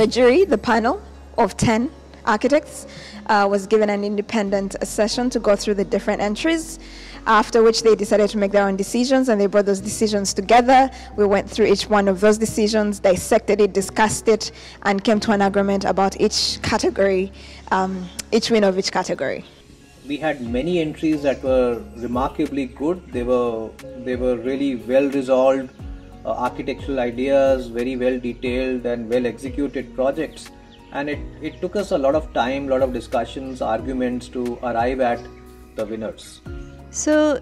The jury, the panel of 10 architects, was given an independent session to go through the different entries, after which they decided to make their own decisions, and they brought those decisions together. We went through each one of those decisions, dissected it, discussed it, and came to an agreement about each category, each win of each category. We had many entries that were remarkably good. They were really well resolved architectural ideas, very well detailed and well executed projects, and it took us a lot of time, lot of discussions, arguments to arrive at the winners. So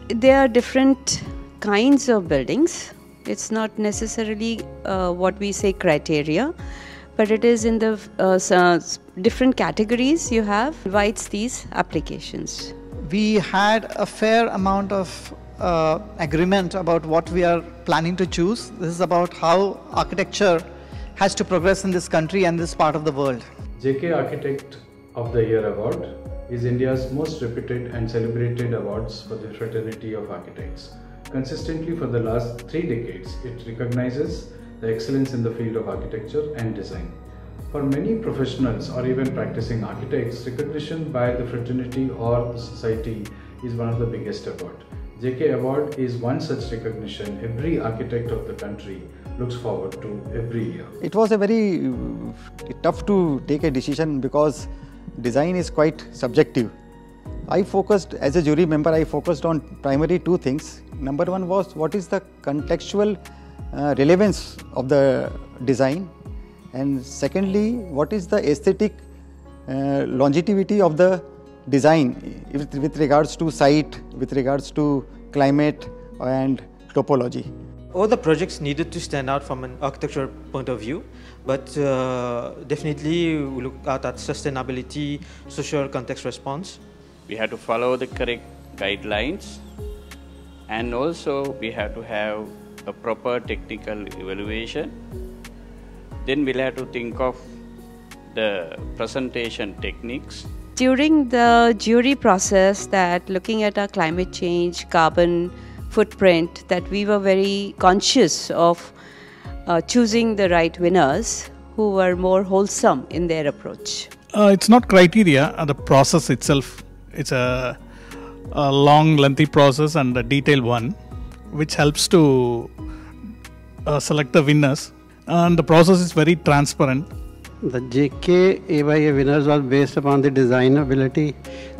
there are different kinds of buildings. It's not necessarily what we say criteria, but it is in the different categories you have invites these applications. We had a fair amount of agreement about what we are planning to choose. This is about how architecture has to progress in this country and this part of the world. JK Architect of the Year Award is India's most reputed and celebrated awards for the fraternity of architects. Consistently for the last 3 decades, it recognizes the excellence in the field of architecture and design. For many professionals or even practicing architects, recognition by the fraternity or the society is one of the biggest awards. JK Award is one such recognition every architect of the country looks forward to every year. It was a very tough to take a decision because design is quite subjective. As a jury member, I focused on primarily 2 things. Number 1 was what is the contextual relevance of the design, and secondly, what is the aesthetic longevity of the design with regards to site, with regards to climate and topology. All the projects needed to stand out from an architectural point of view, but definitely we look at sustainability, social context response. We have to follow the correct guidelines, and also we have to have a proper technical evaluation. Then we'll have to think of the presentation techniques. During the jury process, that looking at our climate change, carbon footprint, that we were very conscious of choosing the right winners who were more wholesome in their approach. It's not criteria, the process itself. It's a long, lengthy process and a detailed one, which helps to select the winners. And the process is very transparent. The JK AYA winners was based upon the design ability.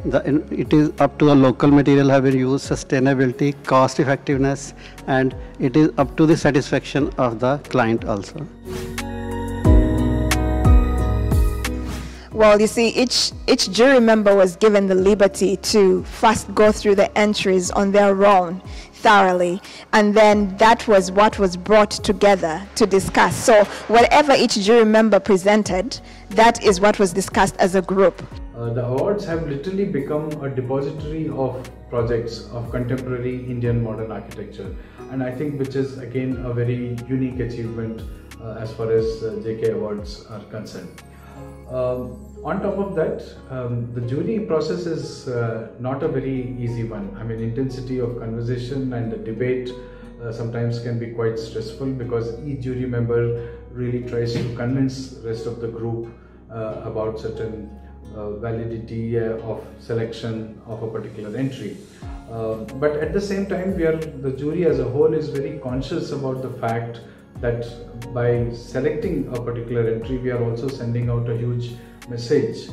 It is up to the local material have been used, sustainability, cost effectiveness, and it is up to the satisfaction of the client also. Well, you see, each jury member was given the liberty to first go through the entries on their own thoroughly, and then that was what was brought together to discuss. So whatever each jury member presented, that is what was discussed as a group. The awards have literally become a depository of projects of contemporary Indian modern architecture, and I think which is again a very unique achievement as far as JK Awards are concerned. On top of that, the jury process is not a very easy one. I mean, intensity of conversation and the debate sometimes can be quite stressful because each jury member really tries to convince the rest of the group about certain validity of selection of a particular entry. But at the same time, the jury as a whole is very conscious about the fact that by selecting a particular entry, we are also sending out a huge message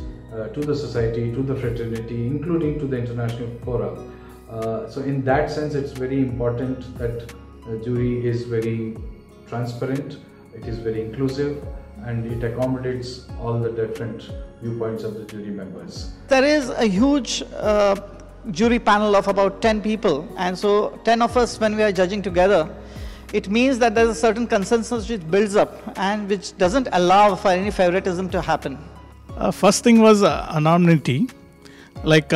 to the society, to the fraternity, including to the international fora. So in that sense, it's very important that the jury is very transparent, it is very inclusive, and it accommodates all the different viewpoints of the jury members. There is a huge jury panel of about 10 people, and so 10 of us, when we are judging together, it means that there is a certain consensus which builds up and which doesn't allow for any favoritism to happen. First thing was anonymity. Like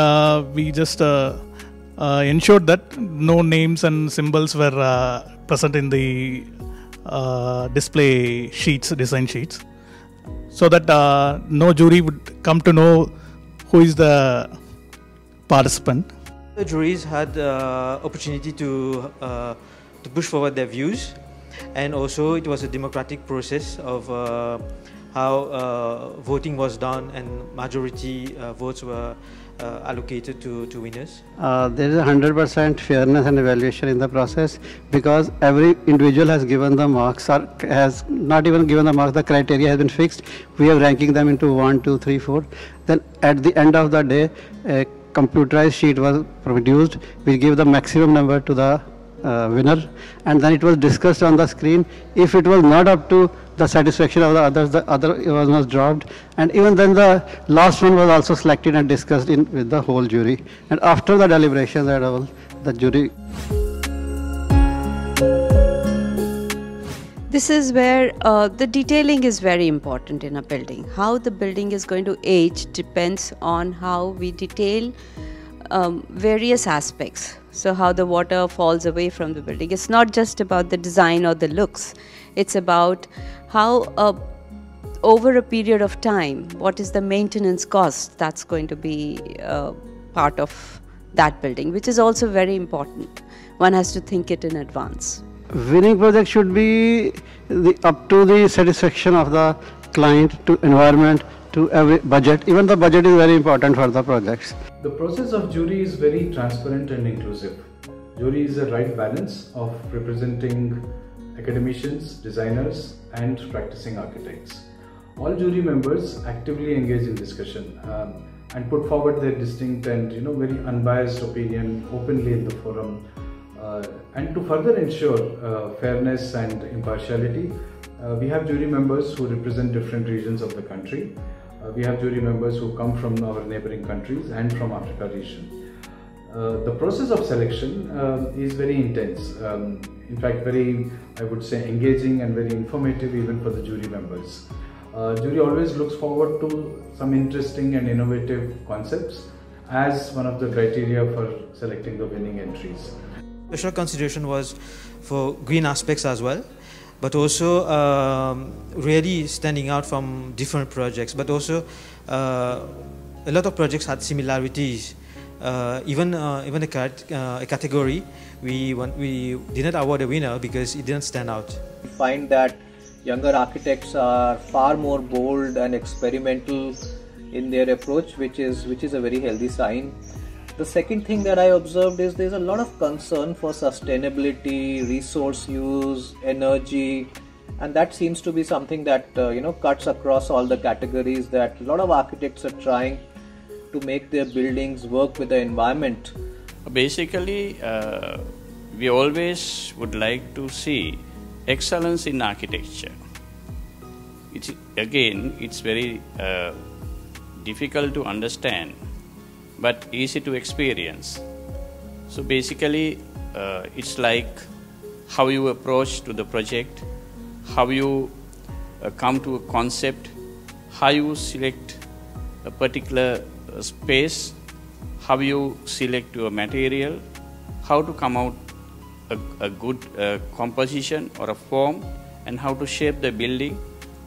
we just ensured that no names and symbols were present in the display sheets, design sheets, so that no jury would come to know who is the participant. The juries had the opportunity to push forward their views, and also it was a democratic process of how voting was done and majority votes were allocated to winners? There is 100% fairness and evaluation in the process, because every individual has given the marks, or has not even given the marks, the criteria has been fixed. We are ranking them into 1, 2, 3, 4. Then at the end of the day, a computerized sheet was produced. We give the maximum number to the winner, and then it was discussed on the screen. If it was not up to the satisfaction of the others, the other was dropped, and even then the last one was also selected and discussed with the whole jury. And after the deliberation, the jury. This is where the detailing is very important in a building. How the building is going to age depends on how we detail various aspects. So how the water falls away from the building. It's not just about the design or the looks. It's about how over a period of time, what is the maintenance cost that's going to be part of that building, which is also very important. One has to think it in advance. Winning project should be up to the satisfaction of the client, to environment, to every budget. Even the budget is very important for the projects. The process of jury is very transparent and inclusive. Jury is a right balance of representing academicians, designers, and practicing architects. All jury members actively engage in discussion and put forward their distinct and very unbiased opinion openly in the forum. And to further ensure fairness and impartiality, we have jury members who represent different regions of the country. We have jury members who come from our neighboring countries and from Africa region. The process of selection is very intense. In fact, very, I would say, engaging and very informative even for the jury members. Jury always looks forward to some interesting and innovative concepts as one of the criteria for selecting the winning entries. Special consideration was for green aspects as well, but also really standing out from different projects. But also a lot of projects had similarities. Even a category, we didn't award a winner because it didn't stand out. We find that younger architects are far more bold and experimental in their approach, which is a very healthy sign. The second thing that I observed is there's a lot of concern for sustainability, resource use, energy, and that seems to be something that cuts across all the categories, that a lot of architects are trying to make their buildings work with the environment. Basically, we always would like to see excellence in architecture. It's very difficult to understand, but easy to experience. So basically, it's like how you approach to the project, how you come to a concept, how you select a particular space, how you select your material, how to come out a good composition or a form, and how to shape the building.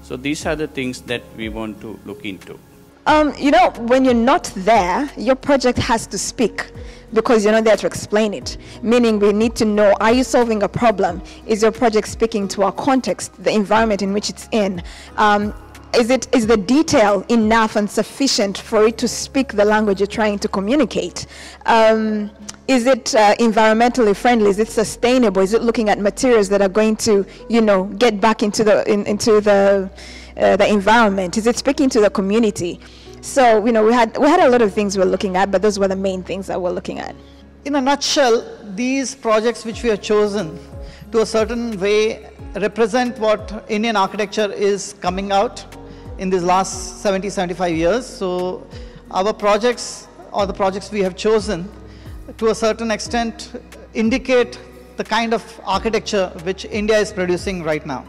So these are the things that we want to look into. When you're not there, your project has to speak, because you're not there to explain it. Meaning we need to know, are you solving a problem? Is your project speaking to our context, the environment in which it's in? Is the detail enough and sufficient for it to speak the language you're trying to communicate? Is it environmentally friendly? Is it sustainable? Is it looking at materials that are going to, get back into the environment? Is it speaking to the community? So, we had a lot of things we're looking at, but those were the main things that we're looking at. In a nutshell, these projects which we have chosen to a certain way represent what Indian architecture is coming out in these last 70-75 years. So our projects, or the projects we have chosen, to a certain extent indicate the kind of architecture which India is producing right now.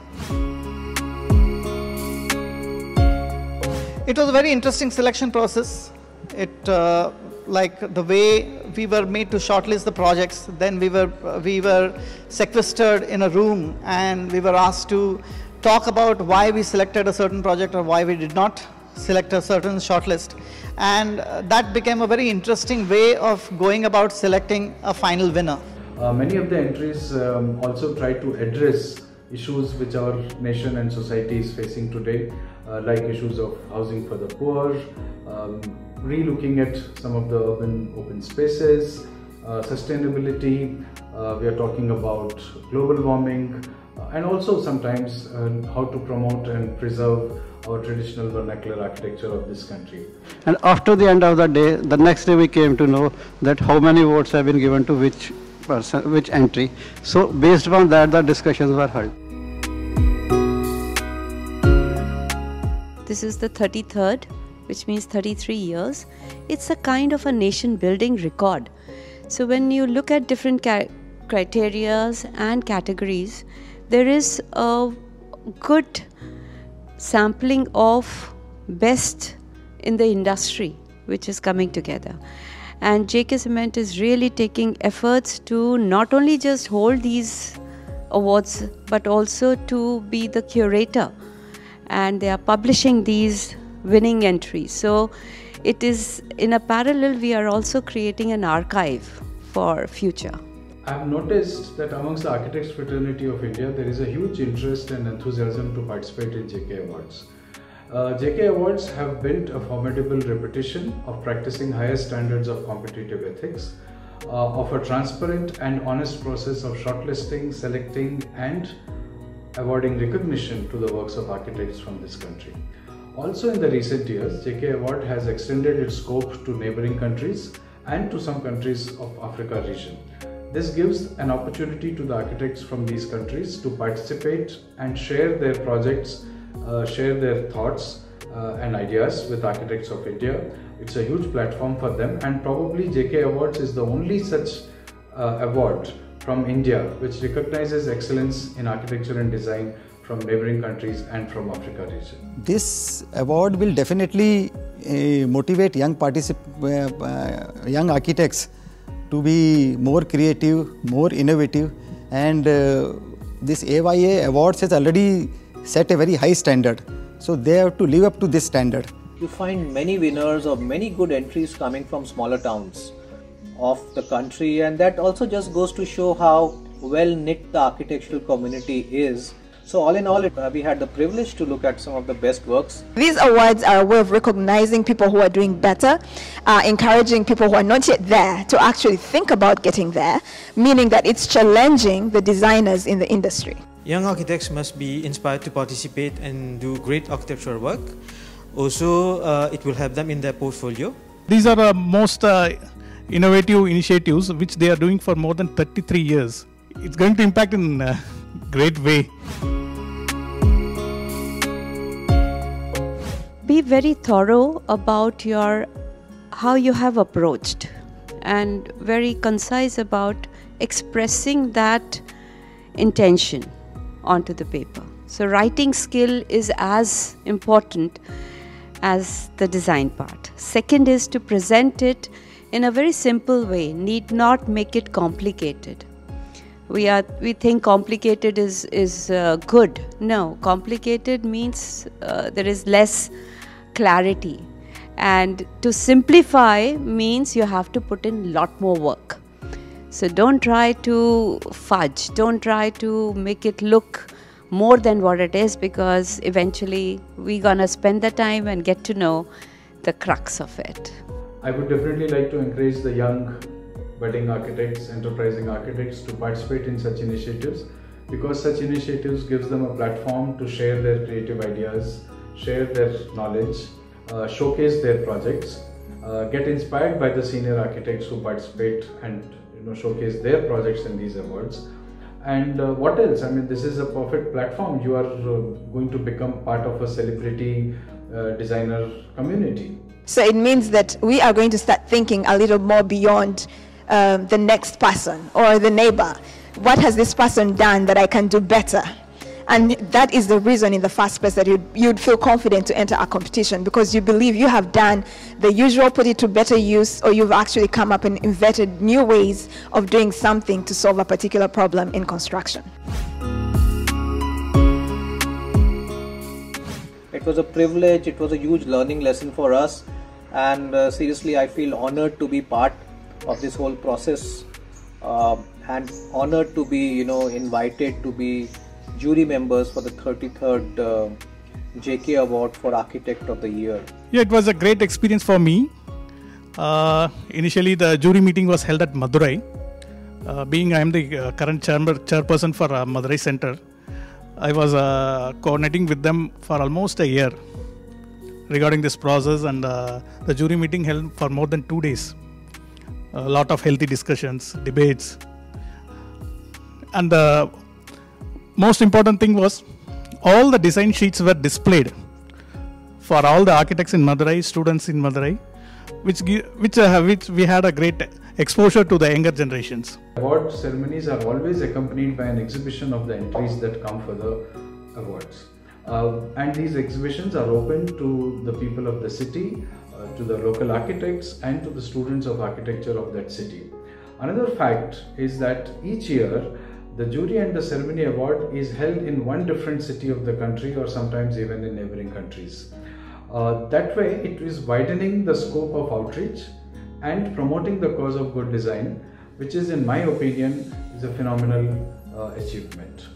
It was a very interesting selection process. Like the way we were made to shortlist the projects, then we were sequestered in a room and we were asked to talk about why we selected a certain project or why we did not select a certain shortlist. And that became a very interesting way of going about selecting a final winner. Many of the entries also try to address issues which our nation and society is facing today, like issues of housing for the poor, re-looking at some of the urban open spaces, sustainability, we are talking about global warming, and also sometimes how to promote and preserve our traditional vernacular architecture of this country. And after the end of the day, the next day we came to know that how many votes have been given to which person, which entry. So based upon that, the discussions were held. This is the 33rd, which means 33 years. It's a kind of a nation building record. So when you look at different criteria and categories, there is a good sampling of best in the industry which is coming together. And JK Cement is really taking efforts to not only just hold these awards but also to be the curator, and they are publishing these winning entries. So it is in a parallel, we are also creating an archive for future. I have noticed that amongst the Architects Fraternity of India, there is a huge interest and enthusiasm to participate in JK Awards. JK Awards have built a formidable reputation of practicing higher standards of competitive ethics, of a transparent and honest process of shortlisting, selecting and awarding recognition to the works of architects from this country. Also in the recent years, JK Award has extended its scope to neighboring countries and to some countries of Africa region. This gives an opportunity to the architects from these countries to participate and share their projects, share their thoughts and ideas with architects of India. It's a huge platform for them, and probably JK Awards is the only such award from India which recognizes excellence in architecture and design from neighboring countries and from Africa region. This award will definitely motivate young architects to be more creative, more innovative, and this AYA Awards has already set a very high standard. So they have to live up to this standard. You find many winners or many good entries coming from smaller towns of the country, and that also just goes to show how well knit the architectural community is. So all in all, we had the privilege to look at some of the best works. These awards are a way of recognizing people who are doing better, encouraging people who are not yet there to actually think about getting there, meaning that it's challenging the designers in the industry. Young architects must be inspired to participate and do great architectural work. Also, it will help them in their portfolio. These are the most innovative initiatives which they are doing for more than 33 years. It's going to impact in a great way. Be very thorough about how you have approached, and very concise about expressing that intention onto the paper. So writing skill is as important as the design part. Second is to present it in a very simple way, need not make it complicated. We think complicated is good. No, complicated means there is less clarity, and to simplify means you have to put in a lot more work. So don't try to fudge, don't try to make it look more than what it is, because eventually we're gonna spend the time and get to know the crux of it. I would definitely like to encourage the young budding architects, enterprising architects to participate in such initiatives, because such initiatives gives them a platform to share their creative ideas, share their knowledge, showcase their projects, get inspired by the senior architects who participate and showcase their projects in these awards. And what else? I mean, this is a perfect platform. You are going to become part of a celebrity designer community. So it means that we are going to start thinking a little more beyond the next person or the neighbor. What has this person done that I can do better? And that is the reason in the first place that you'd feel confident to enter a competition, because you believe you have done the usual, put it to better use, or you've actually come up and invented new ways of doing something to solve a particular problem in construction. It was a privilege, it was a huge learning lesson for us, and seriously I feel honored to be part of this whole process and honored to be invited to be jury members for the 33rd Jkaya Award for Architect of the Year. Yeah, it was a great experience for me. Initially, the jury meeting was held at Madurai. Being I am the current chairperson for Madurai Center, I was coordinating with them for almost a year regarding this process, and the jury meeting held for more than 2 days. A lot of healthy discussions, debates, and the most important thing was all the design sheets were displayed for all the architects in Madurai, students in Madurai, which we had a great exposure to the younger generations. Award ceremonies are always accompanied by an exhibition of the entries that come for the awards. And these exhibitions are open to the people of the city, to the local architects, and to the students of architecture of that city. Another fact is that each year the jury and the ceremony award is held in one different city of the country, or sometimes even in neighboring countries. That way it is widening the scope of outreach and promoting the cause of good design, which is, in my opinion, is a phenomenal achievement.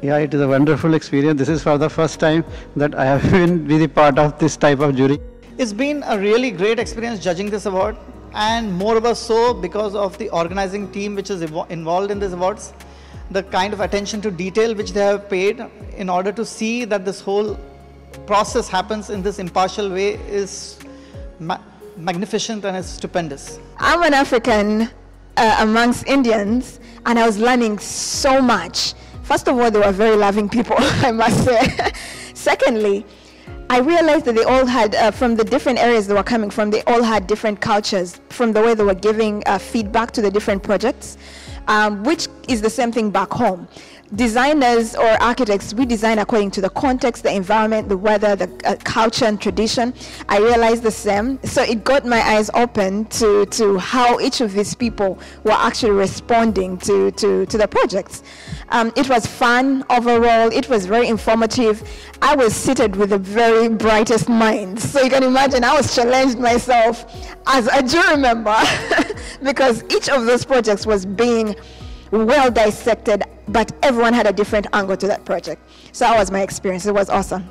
Yeah, it is a wonderful experience. This is for the first time that I have been part of this type of jury. It's been a really great experience judging this award, and moreover so because of the organizing team which is involved in these awards. The kind of attention to detail which they have paid in order to see that this whole process happens in this impartial way is magnificent and is stupendous. I'm an African amongst Indians, and I was learning so much. First of all, they were very loving people, I must say. Secondly, I realized that they all had, from the different areas they were coming from, they all had different cultures from the way they were giving feedback to the different projects, which is the same thing back home. Designers or architects, we design according to the context, the environment, the weather, the culture and tradition. I realized the same. So it got my eyes open to how each of these people were actually responding to the projects. It was fun overall. It was very informative. I was seated with the very brightest minds. So you can imagine I was challenged myself as a jury member because each of those projects was being well dissected, but everyone had a different angle to that project. So that was my experience. It was awesome.